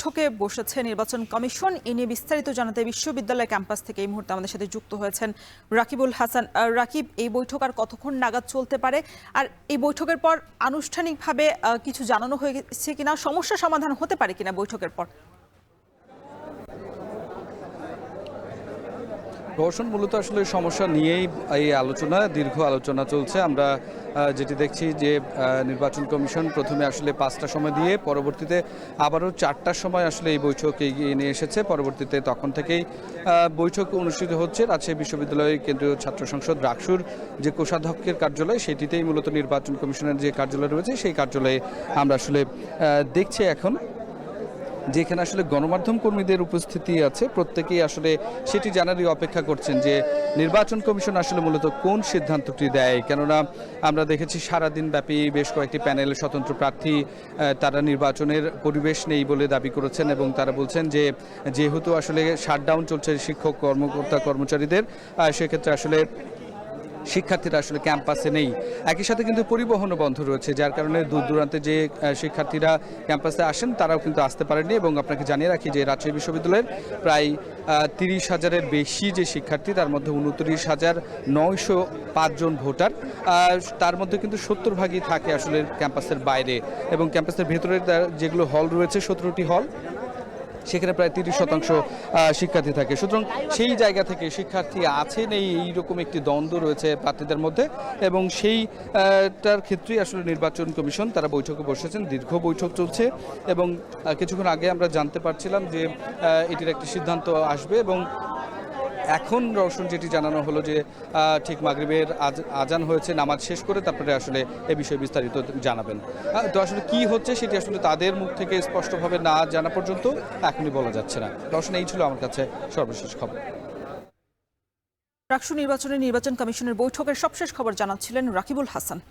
বৈঠকে বসেছে নির্বাচন কমিশন। এ নিয়ে বিস্তারিত জানাতে বিশ্ববিদ্যালয় ক্যাম্পাস থেকে এই মুহূর্তে আমাদের সাথে যুক্ত হয়েছেন রাকিবুল হাসান। রাকিব, এই বৈঠক আর কতক্ষণ নাগাদ চলতে পারে, আর এই বৈঠকের পর আনুষ্ঠানিকভাবে কিছু জানানো হয়েছে কিনা, সমস্যা সমাধান হতে পারে কিনা বৈঠকের পর? রওশন, মূলত আসলে সমস্যা নিয়েই এই আলোচনা, দীর্ঘ আলোচনা চলছে। আমরা যেটি দেখছি যে নির্বাচন কমিশন প্রথমে আসলে 5টার সময় দিয়ে পরবর্তীতে আবারও 4টার সময় আসলে এই বৈঠক এগিয়ে নিয়ে এসেছে। পরবর্তীতে তখন থেকেই বৈঠক অনুষ্ঠিত হচ্ছে রাজশাহী বিশ্ববিদ্যালয় কেন্দ্রীয় ছাত্র সংসদ রাকসুর যে কোষাধ্যক্ষের কার্যালয়, সেটিতেই মূলত নির্বাচন কমিশনের যে কার্যালয় রয়েছে সেই কার্যালয়ে আমরা আসলে দেখছি এখন, যেখানে আসলে গণমাধ্যম কর্মীদের উপস্থিতি আছে। প্রত্যেকেই আসলে সেটি জানারই অপেক্ষা করছেন যে নির্বাচন কমিশন আসলে মূলত কোন সিদ্ধান্তটি দেয়। কেননা আমরা দেখেছি সারাদিন ব্যাপী বেশ কয়েকটি প্যানেল স্বতন্ত্র প্রার্থী তারা নির্বাচনের পরিবেশ নেই বলে দাবি করেছেন, এবং তারা বলছেন যে যেহেতু আসলে শাটডাউন চলছে শিক্ষক কর্মকর্তা কর্মচারীদের, সেক্ষেত্রে আসলে শিক্ষার্থীরা আসলে ক্যাম্পাসে নেই। একই সাথে কিন্তু পরিবহনও বন্ধ রয়েছে, যার কারণে দূর দূরান্তে যে শিক্ষার্থীরা ক্যাম্পাসে আসেন তারাও কিন্তু আসতে পারেননি। এবং আপনাকে জানিয়ে রাখি যে রাজশাহী বিশ্ববিদ্যালয়ের প্রায় 30,000-এর বেশি যে শিক্ষার্থী, তার মধ্যে 29,905 জন ভোটার, তার মধ্যে কিন্তু 70 ভাগই থাকে আসলে ক্যাম্পাসের বাইরে, এবং ক্যাম্পাসের ভেতরে যেগুলো হল রয়েছে 17টি হল, সেখানে প্রায় 30% শিক্ষার্থী থাকে। সুতরাং সেই জায়গা থেকে শিক্ষার্থী আছে নেই এইরকম একটি দ্বন্দ্ব রয়েছে প্রার্থীদের মধ্যে, এবং সেইটার ক্ষেত্রেই আসলে নির্বাচন কমিশন তারা বৈঠকে বসেছেন। দীর্ঘ বৈঠক চলছে, এবং কিছুক্ষণ আগে আমরা জানতে পারছিলাম যে এটির একটি সিদ্ধান্ত আসবে। এবং এখন রওশন, যেটি জানানো হলো যে ঠিক মাগরিবের আজান হয়েছে, নামাজ শেষ করে তারপরে আসলে এ বিষয়ে বিস্তারিত জানাবেন। তো আসলে কি হচ্ছে সেটি আসলে তাদের মুখ থেকে স্পষ্টভাবে না জানা পর্যন্ত এখনই বলা যাচ্ছে না। রওশন, এই ছিল আমার কাছে সর্বশেষ খবর। রাকসু নির্বাচন কমিশনের বৈঠকের সবশেষ খবর জানাচ্ছিলেন রাকিবুল হাসান।